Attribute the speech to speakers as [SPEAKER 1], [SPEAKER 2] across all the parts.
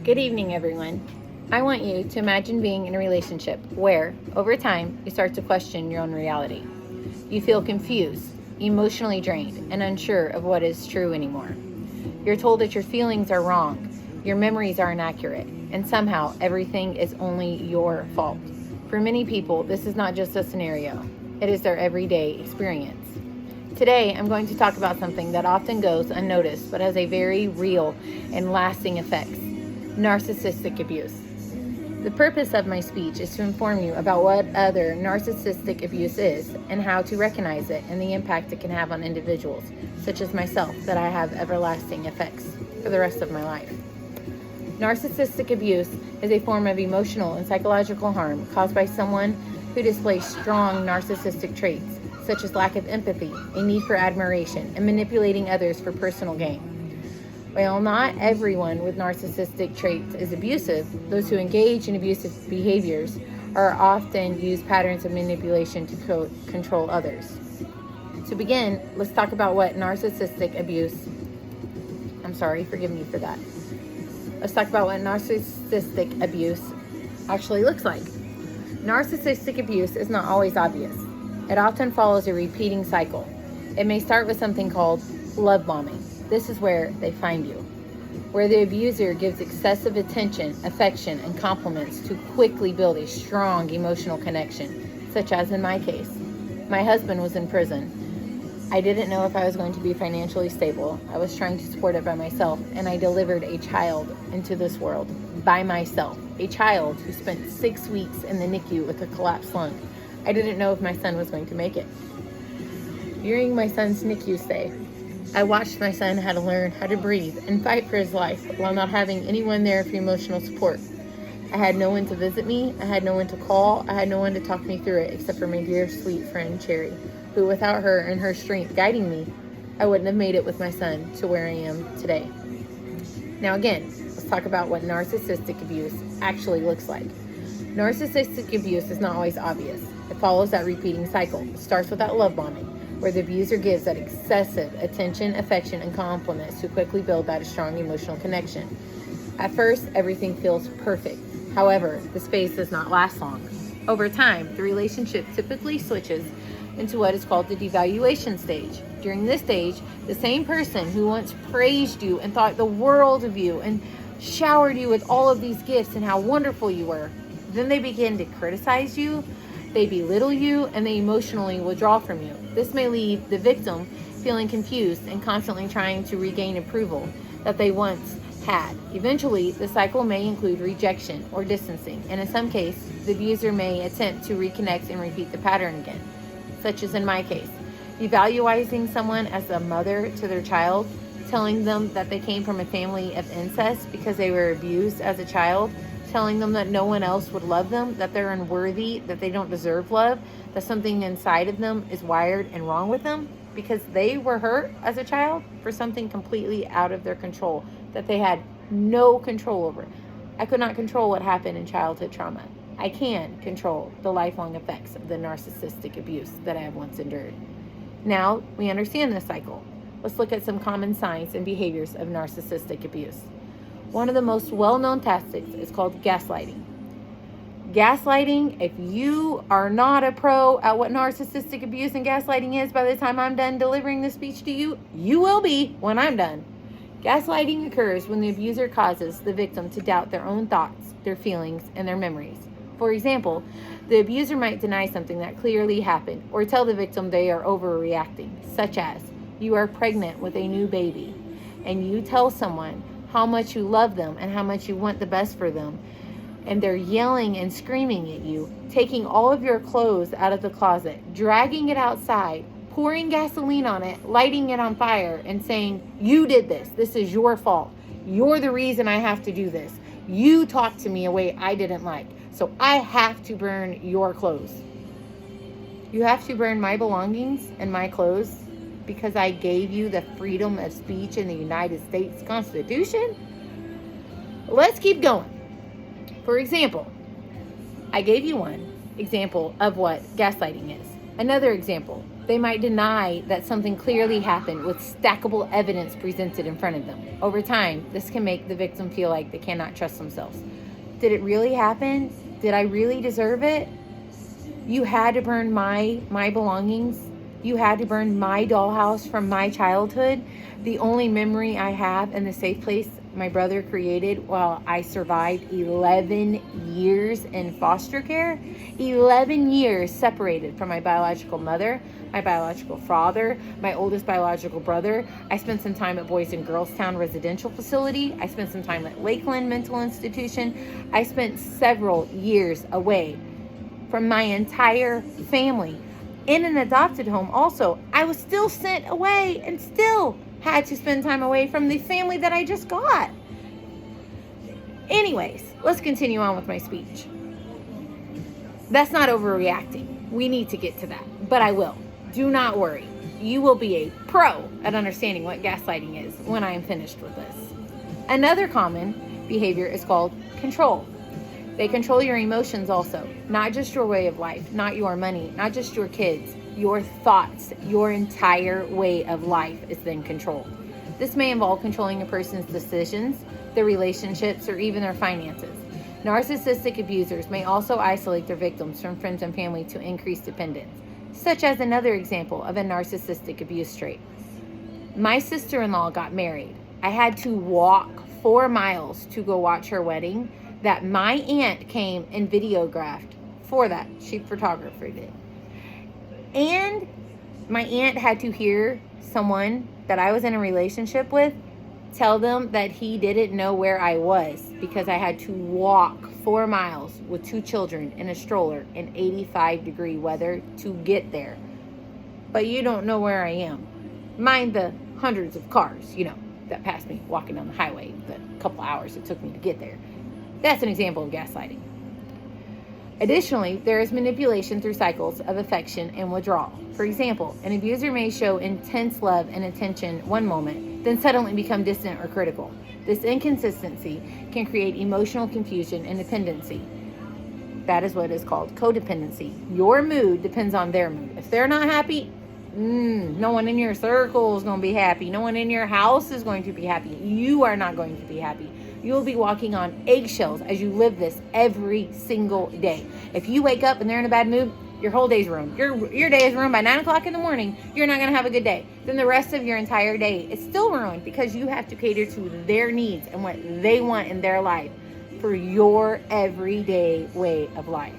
[SPEAKER 1] Good evening, everyone. I want you to imagine being in a relationship where, over time, you start to question your own reality. You feel confused, emotionally drained, and unsure of what is true anymore. You're told that your feelings are wrong, your memories are inaccurate, and somehow everything is only your fault. For many people, this is not just a scenario, it is their everyday experience. Today, I'm going to talk about something that often goes unnoticed but has a very real and lasting effect: narcissistic abuse. The purpose of my speech is to inform you about what other narcissistic abuse is and how to recognize it and the impact it can have on individuals, such as myself, that I have everlasting effects for the rest of my life. Narcissistic abuse is a form of emotional and psychological harm caused by someone who displays strong narcissistic traits, such as lack of empathy, a need for admiration, and manipulating others for personal gain. While not everyone with narcissistic traits is abusive, those who engage in abusive behaviors are often use patterns of manipulation to control others. To begin, let's talk about what narcissistic abuse, forgive me for that. Let's talk about what narcissistic abuse actually looks like. Narcissistic abuse is not always obvious. It often follows a repeating cycle. It may start with something called love bombing. This is where they find you, where the abuser gives excessive attention, affection, and compliments to quickly build a strong emotional connection, such as in my case. My husband was in prison. I didn't know if I was going to be financially stable. I was trying to support it by myself, and I delivered a child into this world by myself, a child who spent 6 weeks in the NICU with a collapsed lung. I didn't know if my son was going to make it. During my son's NICU stay, I watched my son how to learn how to breathe and fight for his life while not having anyone there for emotional support. I had no one to visit me, I had no one to call, I had no one to talk me through it except for my dear sweet friend Cherry, who without her and her strength guiding me, I wouldn't have made it with my son to where I am today. Now again, let's talk about what narcissistic abuse actually looks like. Narcissistic abuse is not always obvious. It follows that repeating cycle. It starts with that love bombing, where the abuser gives that excessive attention, affection, and compliments to quickly build that strong emotional connection. At first, everything feels perfect. However, this phase does not last long. Over time, the relationship typically switches into what is called the devaluation stage. During this stage, the same person who once praised you and thought the world of you and showered you with all of these gifts and how wonderful you were, then they begin to criticize you, they belittle you, and they emotionally withdraw from you. This may leave the victim feeling confused and constantly trying to regain approval that they once had. Eventually, the cycle may include rejection or distancing, and in some cases, the abuser may attempt to reconnect and repeat the pattern again, such as in my case. Devaluing someone as a mother to their child, telling them that they came from a family of incest because they were abused as a child, telling them that no one else would love them, that they're unworthy, that they don't deserve love, that something inside of them is wired and wrong with them because they were hurt as a child for something completely out of their control that they had no control over. I could not control what happened in childhood trauma. I can control the lifelong effects of the narcissistic abuse that I have once endured. Now we understand this cycle. Let's look at some common signs and behaviors of narcissistic abuse. One of the most well-known tactics is called gaslighting. Gaslighting, if you are not a pro at what narcissistic abuse and gaslighting is by the time I'm done delivering this speech to you, you will be when I'm done. Gaslighting occurs when the abuser causes the victim to doubt their own thoughts, their feelings, and their memories. For example, the abuser might deny something that clearly happened or tell the victim they are overreacting, such as, you are pregnant with a new baby, and you tell someone how much you love them and how much you want the best for them, and they're yelling and screaming at you, taking all of your clothes out of the closet, dragging it outside, pouring gasoline on it, lighting it on fire, and saying, you did this. This is your fault. You're the reason I have to do this. You talked to me a way I didn't like, so I have to burn your clothes. You have to burn my belongings and my clothes because I gave you the freedom of speech in the United States Constitution? Let's keep going. For example, I gave you one example of what gaslighting is. Another example, They might deny that something clearly happened with stackable evidence presented in front of them. Over time, this can make the victim feel like they cannot trust themselves. Did it really happen? Did I really deserve it? You had to burn my belongings. You had to burn my dollhouse from my childhood. The only memory I have in the safe place my brother created while I survived 11 years in foster care. 11 years separated from my biological mother, my biological father, my oldest biological brother. I spent some time at Boys and Girls Town Residential Facility. I spent some time at Lakeland Mental Institution. I spent several years away from my entire family. In an adopted home also, I was still sent away and still had to spend time away from the family that I just got. Anyways, let's continue on with my speech. That's not overreacting. We need to get to that, but I will. Do not worry. You will be a pro at understanding what gaslighting is when I am finished with this. Another common behavior is called control. They control your emotions also, not just your way of life, not your money, not just your kids. Your thoughts, your entire way of life is then controlled. This may involve controlling a person's decisions, their relationships, or even their finances. Narcissistic abusers may also isolate their victims from friends and family to increase dependence, such as another example of a narcissistic abuse trait. My sister-in-law got married. I had to walk 4 miles to go watch her wedding that my aunt came and videographed for that. She photographed it. And my aunt had to hear someone that I was in a relationship with tell them that he didn't know where I was because I had to walk 4 miles with 2 children in a stroller in 85-degree weather to get there. But you don't know where I am. Mind the hundreds of cars, that passed me walking down the highway, the couple hours it took me to get there. That's an example of gaslighting. Additionally, there is manipulation through cycles of affection and withdrawal. For example, an abuser may show intense love and attention one moment, then suddenly become distant or critical. This inconsistency can create emotional confusion and dependency. That is what is called codependency. Your mood depends on their mood. If they're not happy, no one in your circle is going to be happy. No one in your house is going to be happy. You are not going to be happy. You will be walking on eggshells as you live this every single day. If you wake up and they're in a bad mood, your whole day's ruined. Your day is ruined by 9 o'clock in the morning. You're not going to have a good day. Then the rest of your entire day is still ruined because you have to cater to their needs and what they want in their life for your everyday way of life.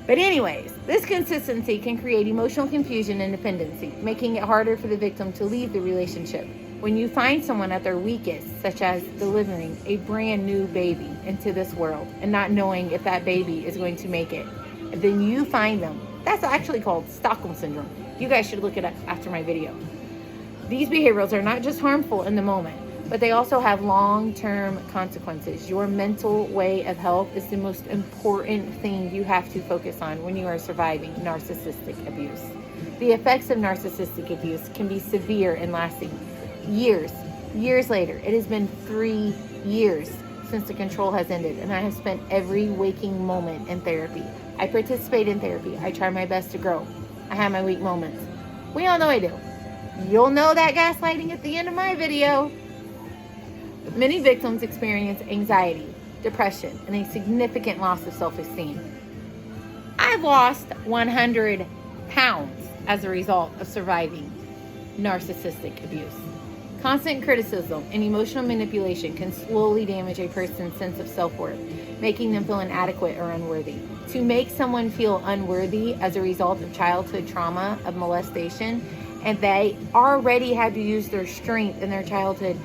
[SPEAKER 1] But anyways, this consistency can create emotional confusion and dependency, making it harder for the victim to leave the relationship. When you find someone at their weakest, such as delivering a brand new baby into this world and not knowing if that baby is going to make it, then you find them. That's actually called Stockholm Syndrome. You guys should look it up after my video. These behaviors are not just harmful in the moment, but they also have long-term consequences. Your mental way of health is the most important thing you have to focus on when you are surviving narcissistic abuse. The effects of narcissistic abuse can be severe and lasting years later. It has been 3 years since the control has ended, and I have spent every waking moment in therapy. I participate in therapy. I try my best to grow. I have my weak moments. We all know I do. You'll know that gaslighting at the end of my video. Many victims experience anxiety, depression, and a significant loss of self-esteem. I've lost 100 pounds as a result of surviving narcissistic abuse. Constant criticism and emotional manipulation can slowly damage a person's sense of self-worth, making them feel inadequate or unworthy. To make someone feel unworthy as a result of childhood trauma of molestation, and they already had to use their strength in their childhood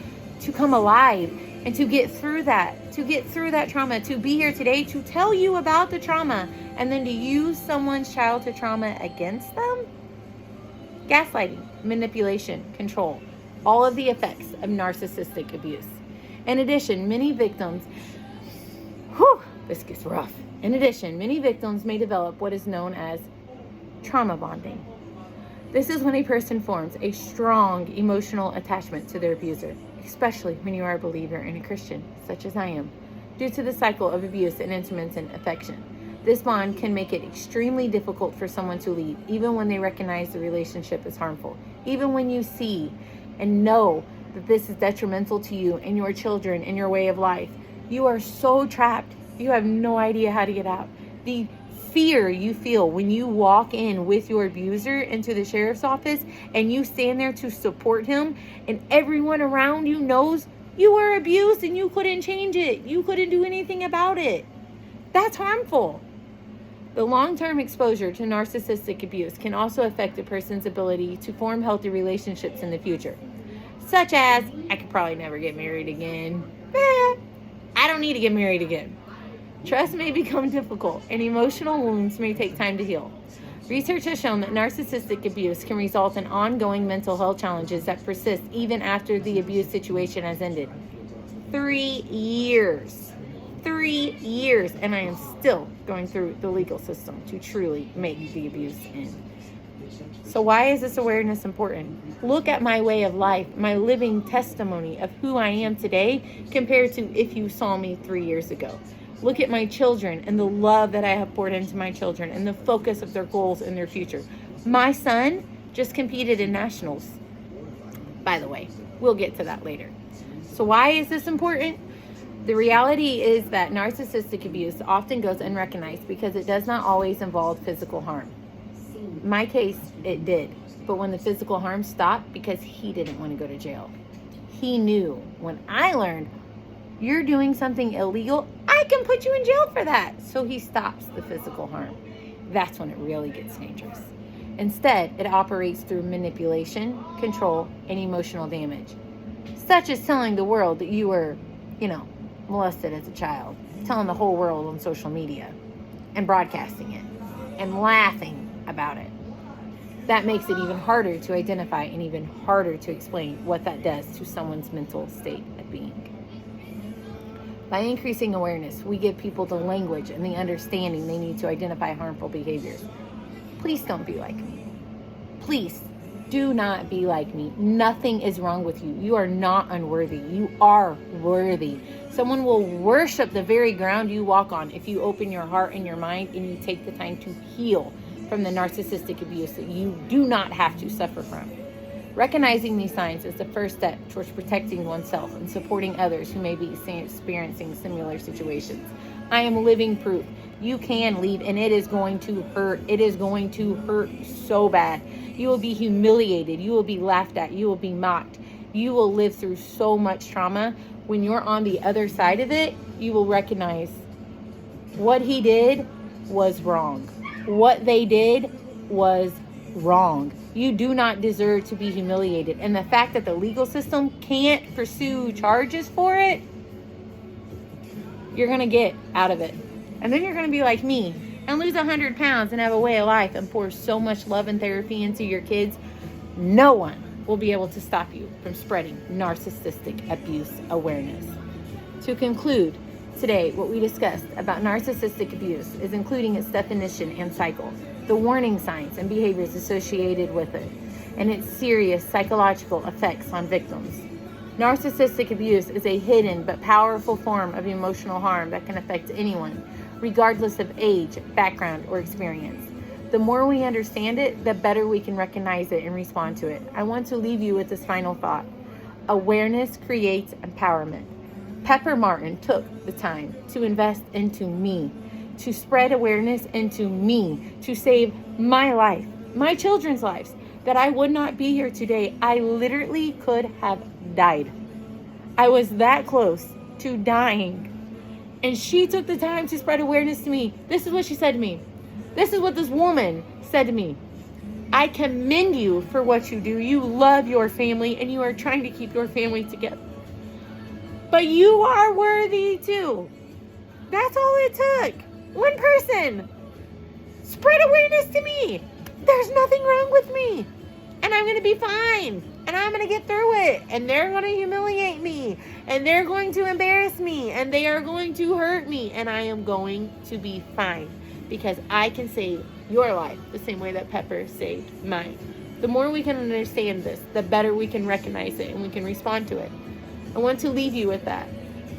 [SPEAKER 1] to come alive and to get through that trauma, to be here today to tell you about the trauma, and then to use someone's childhood trauma against them? Gaslighting, manipulation, control. All of the effects of narcissistic abuse. In addition, many victims, this gets rough. In addition, many victims may develop what is known as trauma bonding. This is when a person forms a strong emotional attachment to their abuser, especially when you are a believer and a Christian, such as I am, due to the cycle of abuse and intermittent affection. This bond can make it extremely difficult for someone to leave, even when they recognize the relationship is harmful. Even when you see and know that this is detrimental to you and your children and your way of life, you are so trapped. You have no idea how to get out. The fear you feel when you walk in with your abuser into the sheriff's office and you stand there to support him, and everyone around you knows you were abused and you couldn't change it. You couldn't do anything about it. That's harmful. The long-term exposure to narcissistic abuse can also affect a person's ability to form healthy relationships in the future, such as, I could probably never get married again. I don't need to get married again. Trust may become difficult, and emotional wounds may take time to heal. Research has shown that narcissistic abuse can result in ongoing mental health challenges that persist even after the abuse situation has ended. 3 years. 3 years, and I am still going through the legal system to truly make the abuse end. So why is this awareness important? Look at my way of life, my living testimony of who I am today compared to if you saw me 3 years ago. Look at my children and the love that I have poured into my children and the focus of their goals and their future. My son just competed in nationals. By the way, we'll get to that later. So why is this important? The reality is that narcissistic abuse often goes unrecognized because it does not always involve physical harm. In my case, it did. But when the physical harm stopped because he didn't want to go to jail. He knew when I learned you're doing something illegal, I can put you in jail for that. So he stops the physical harm. That's when it really gets dangerous. Instead, it operates through manipulation, control, and emotional damage, such as telling the world that you were, molested as a child, telling the whole world on social media, and broadcasting it, and laughing about it. That makes it even harder to identify and even harder to explain what that does to someone's mental state of being. By increasing awareness, we give people the language and the understanding they need to identify harmful behaviors. Please don't be like me. Please do not be like me. Nothing is wrong with you. You are not unworthy. You are worthy. Someone will worship the very ground you walk on if you open your heart and your mind and you take the time to heal from the narcissistic abuse that you do not have to suffer from. Recognizing these signs is the first step towards protecting oneself and supporting others who may be experiencing similar situations. I am living proof. You can leave, and it is going to hurt. It is going to hurt so bad. You will be humiliated. You will be laughed at. You will be mocked. You will live through so much trauma. When you're on the other side of it, you will recognize what he did was wrong. What they did was wrong. You do not deserve to be humiliated. And the fact that the legal system can't pursue charges for it, you're going to get out of it. And then you're going to be like me and lose 100 pounds and have a way of life and pour so much love and therapy into your kids. No one will be able to stop you from spreading narcissistic abuse awareness. To conclude, today, what we discussed about narcissistic abuse is including its definition and cycle, the warning signs and behaviors associated with it, and its serious psychological effects on victims. Narcissistic abuse is a hidden but powerful form of emotional harm that can affect anyone, regardless of age, background, or experience. The more we understand it, the better we can recognize it and respond to it. I want to leave you with this final thought. Awareness creates empowerment. Pepper Martin took the time to invest into me, to spread awareness into me, to save my life, my children's lives, that I would not be here today. I literally could have died. I was that close to dying. And she took the time to spread awareness to me. This is what she said to me. This is what this woman said to me. I commend you for what you do. You love your family and you are trying to keep your family together. But you are worthy too. That's all it took. One person. Spread awareness to me. There's nothing wrong with me. And I'm going to be fine. And I'm going to get through it. And they're going to humiliate me. And they're going to embarrass me. And they are going to hurt me. And I am going to be fine. Because I can save your life the same way that Pepper saved mine. The more we can understand this, the better we can recognize it and we can respond to it. I want to leave you with that.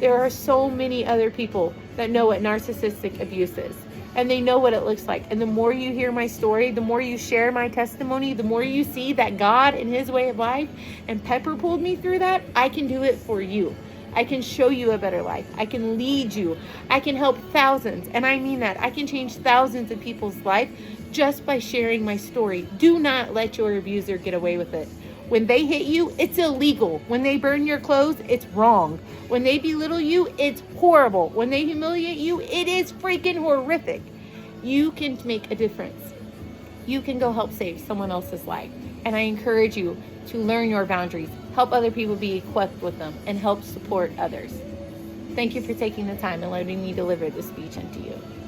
[SPEAKER 1] There are so many other people that know what narcissistic abuse is.
[SPEAKER 2] and they know what it looks like. And the more you hear my story, the more you share my testimony, the more you see that God in his way of life and Pepper pulled me through that, I can do it for you. I can show you a better life. I can lead you. I can help thousands. And I mean that. I can change thousands of people's life just by sharing my story. Do not let your abuser get away with it. When they hit you, it's illegal. When they burn your clothes, it's wrong. When they belittle you, it's horrible. When they humiliate you, it is freaking horrific. You can make a difference. You can go help save someone else's life. And I encourage you to learn your boundaries, help other people be equipped with them, and help support others. Thank you for taking the time and letting me deliver this speech unto you.